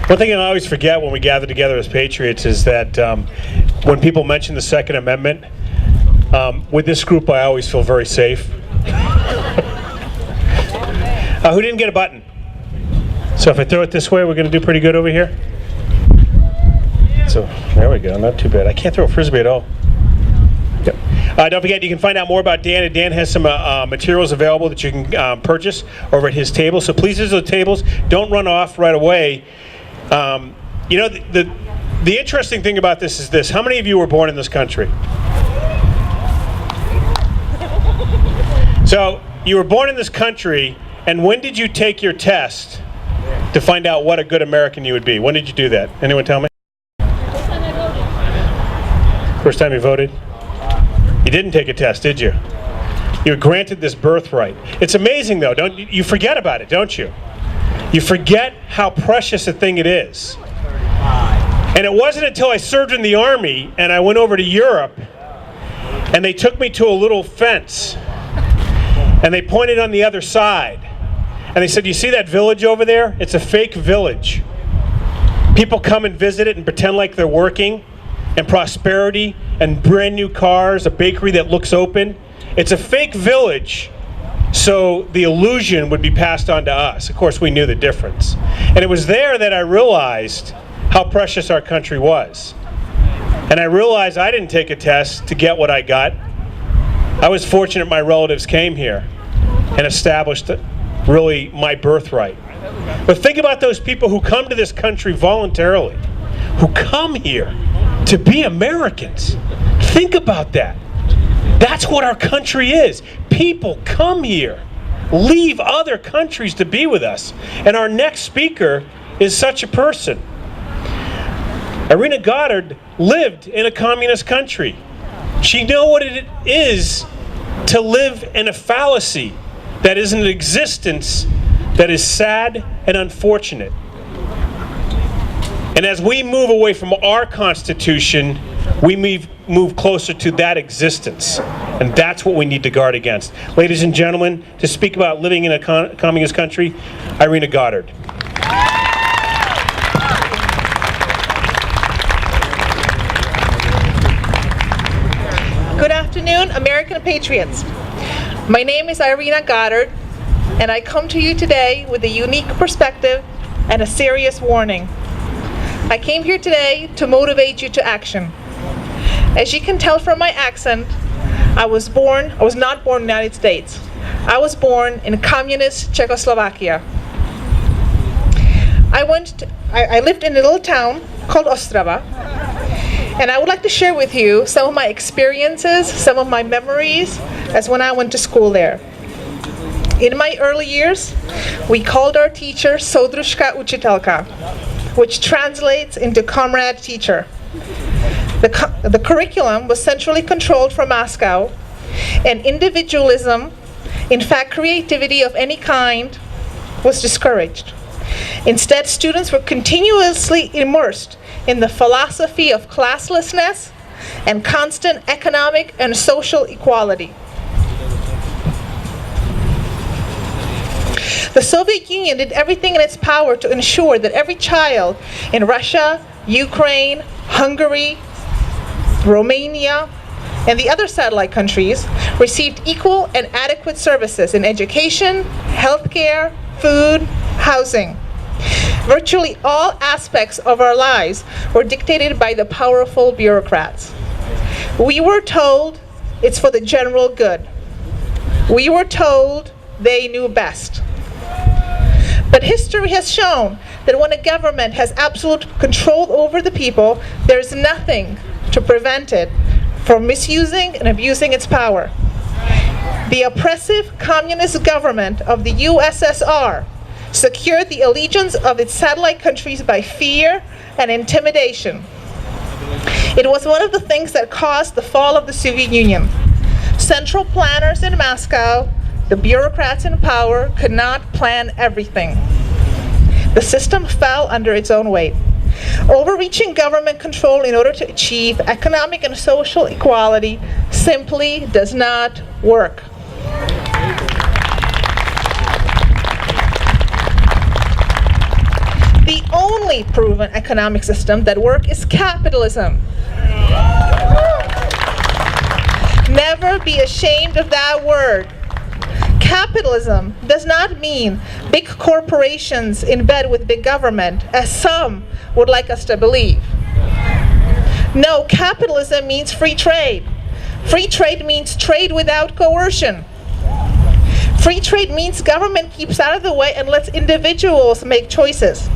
One thing I always forget when we gather together as patriots is that when people mention the Second Amendment, with this group I always feel very safe. Who didn't get a button? So if I throw it this way, we're going to do pretty good over here? So there we go, not too bad. I can't throw a frisbee at all. Yep. Don't forget, you can find out more about Dan, and Dan has some materials available that you can purchase over at his table. So please visit the tables. Don't run off right away. You know, the interesting thing about this is this. How many of you were born in this country? So you were born in this country, and when did you take your test to find out what a good American you would be? When did you do that? Anyone tell me? First time you voted? You didn't take a test, did you? You were granted this birthright. It's amazing, though. Don't you forget about it, don't you? You forget how precious a thing it is. And it wasn't until I served in the Army and I went over to Europe and they took me to a little fence and they pointed on the other side and they said, you see that village over there? It's a fake village. People come and visit it and pretend like they're working, and prosperity and brand new cars, a bakery that looks open. It's a fake village, so the illusion would be passed on to us. Of course, we knew the difference. And it was there that I realized how precious our country was. And I realized I didn't take a test to get what I got. I was fortunate my relatives came here and established really my birthright. But think about those people who come to this country voluntarily, who come here to be Americans. Think about that. That's what our country is. People come here, leave other countries to be with us. And our next speaker is such a person. Irena Goddard lived in a communist country. She knows what it is to live in a fallacy that is an existence that is sad and unfortunate. And as we move away from our Constitution, we move closer to that existence. And that's what we need to guard against. Ladies and gentlemen, to speak about living in a communist country, Irena Goddard. Good afternoon, American Patriots. My name is Irena Goddard, and I come to you today with a unique perspective and a serious warning. I came here today to motivate you to action. As you can tell from my accent, I was not born in the United States. I was born in communist Czechoslovakia. I lived in a little town called Ostrava, and I would like to share with you some of my experiences, some of my memories as when I went to school there. In my early years, we called our teacher Soudružka učitelka, which translates into comrade teacher. The curriculum was centrally controlled from Moscow, and individualism, in fact creativity of any kind, was discouraged. Instead, students were continuously immersed in the philosophy of classlessness and constant economic and social equality. The Soviet Union did everything in its power to ensure that every child in Russia, Ukraine, Hungary, Romania, and the other satellite countries received equal and adequate services in education, healthcare, food, housing. Virtually all aspects of our lives were dictated by the powerful bureaucrats. We were told it's for the general good. We were told they knew best. But history has shown that when a government has absolute control over the people, there is nothing to prevent it from misusing and abusing its power. The oppressive communist government of the USSR secured the allegiance of its satellite countries by fear and intimidation. It was one of the things that caused the fall of the Soviet Union. Central planners in Moscow, the bureaucrats in power, could not plan everything. The system fell under its own weight. Overreaching government control in order to achieve economic and social equality simply does not work. The only proven economic system that works is capitalism. Never be ashamed of that word. Capitalism does not mean big corporations in bed with big government, as some would like us to believe. No, capitalism means free trade. Free trade means trade without coercion. Free trade means government keeps out of the way and lets individuals make choices.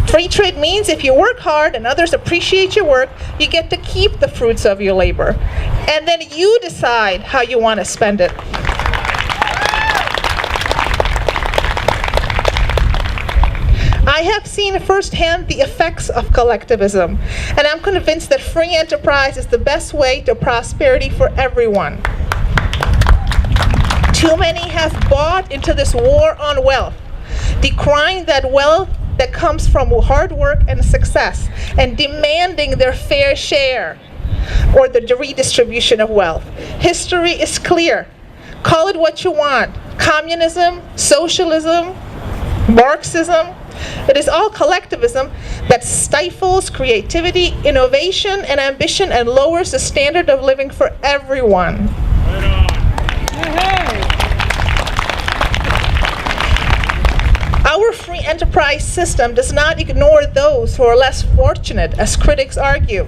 Free trade means if you work hard and others appreciate your work, you get to keep the fruits of your labor. And then you decide how you want to spend it. I have seen firsthand the effects of collectivism, and I'm convinced that free enterprise is the best way to prosperity for everyone. Too many have bought into this war on wealth, decrying that wealth that comes from hard work and success, and demanding their fair share, or the redistribution of wealth. History is clear. Call it what you want. Communism, socialism, Marxism. It is all collectivism that stifles creativity, innovation, and ambition and lowers the standard of living for everyone. Our free enterprise system does not ignore those who are less fortunate, as critics argue.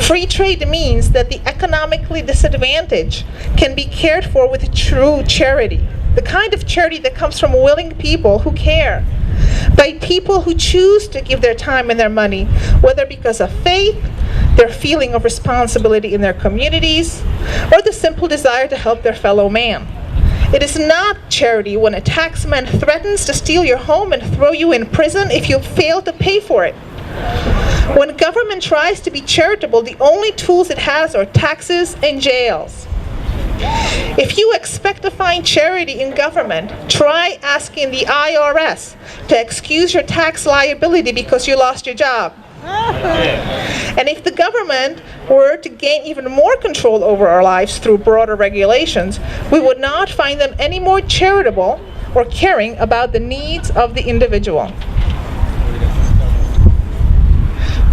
Free trade means that the economically disadvantaged can be cared for with true charity, the kind of charity that comes from willing people who care, by people who choose to give their time and their money, whether because of faith, their feeling of responsibility in their communities, or the simple desire to help their fellow man. It is not charity when a taxman threatens to steal your home and throw you in prison if you fail to pay for it. When government tries to be charitable, the only tools it has are taxes and jails. If you expect to find charity in government, try asking the IRS to excuse your tax liability because you lost your job. And if the government were to gain even more control over our lives through broader regulations, we would not find them any more charitable or caring about the needs of the individual.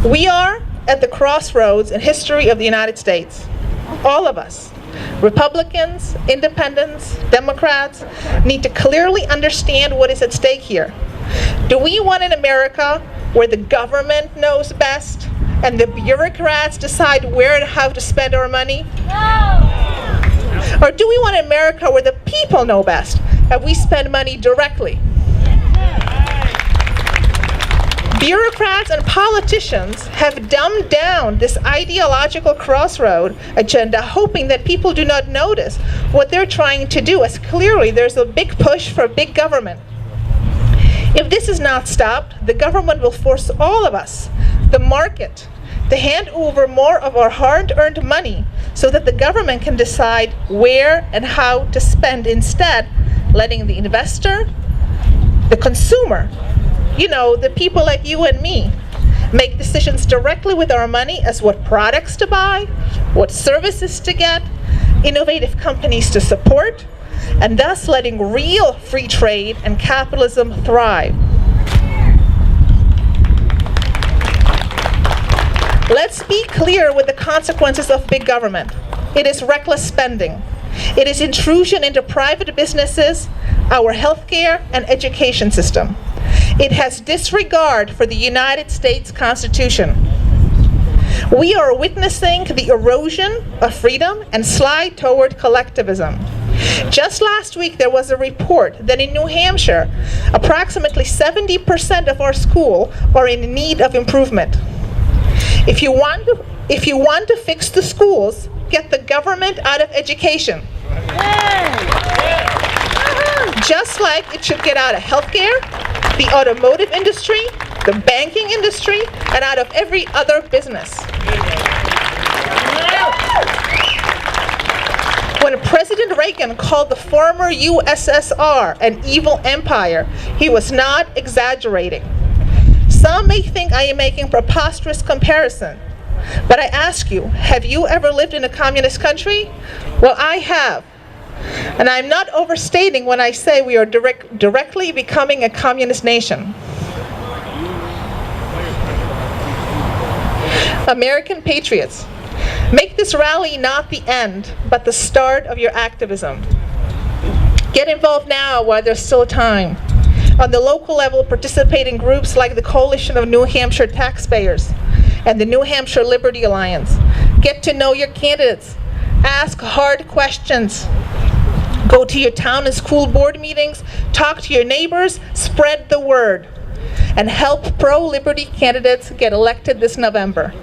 We are at the crossroads in history of the United States. All of us, Republicans, Independents, Democrats, need to clearly understand what is at stake here. Do we want an America where the government knows best and the bureaucrats decide where and how to spend our money? No. Or do we want an America where the people know best and we spend money directly? Bureaucrats and politicians have dumbed down this ideological crossroad agenda, hoping that people do not notice what they're trying to do, as clearly there's a big push for big government. If this is not stopped, the government will force all of us, the market, to hand over more of our hard-earned money so that the government can decide where and how to spend, instead letting the investor, the consumer, you know, the people like you and me, make decisions directly with our money as what products to buy, what services to get, innovative companies to support, and thus letting real free trade and capitalism thrive. Let's be clear with the consequences of big government. It is reckless spending. It is intrusion into private businesses, our healthcare and education system. It has disregard for the United States Constitution. We are witnessing the erosion of freedom and slide toward collectivism. Just last week, there was a report that in New Hampshire, approximately 70% of our schools are in need of improvement. If you want to fix the schools, get the government out of education. Just like it should get out of healthcare, the automotive industry, the banking industry, and out of every other business. When President Reagan called the former USSR an evil empire, he was not exaggerating. Some may think I am making preposterous comparison, but I ask you, have you ever lived in a communist country? Well, I have. And I'm not overstating when I say we are directly becoming a communist nation. American patriots, make this rally not the end, but the start of your activism. Get involved now while there's still time. On the local level, participate in groups like the Coalition of New Hampshire Taxpayers and the New Hampshire Liberty Alliance. Get to know your candidates. Ask hard questions. Go to your town and school board meetings. Talk to your neighbors. Spread the word. And help pro-liberty candidates get elected this November.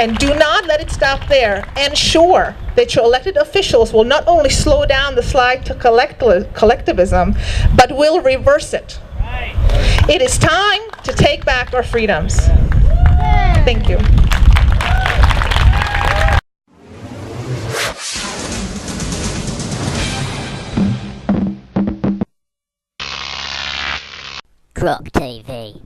And do not let it stop there. Ensure that your elected officials will not only slow down the slide to collectivism, but will reverse it. It is time to take back our freedoms. Thank you. GrokTV.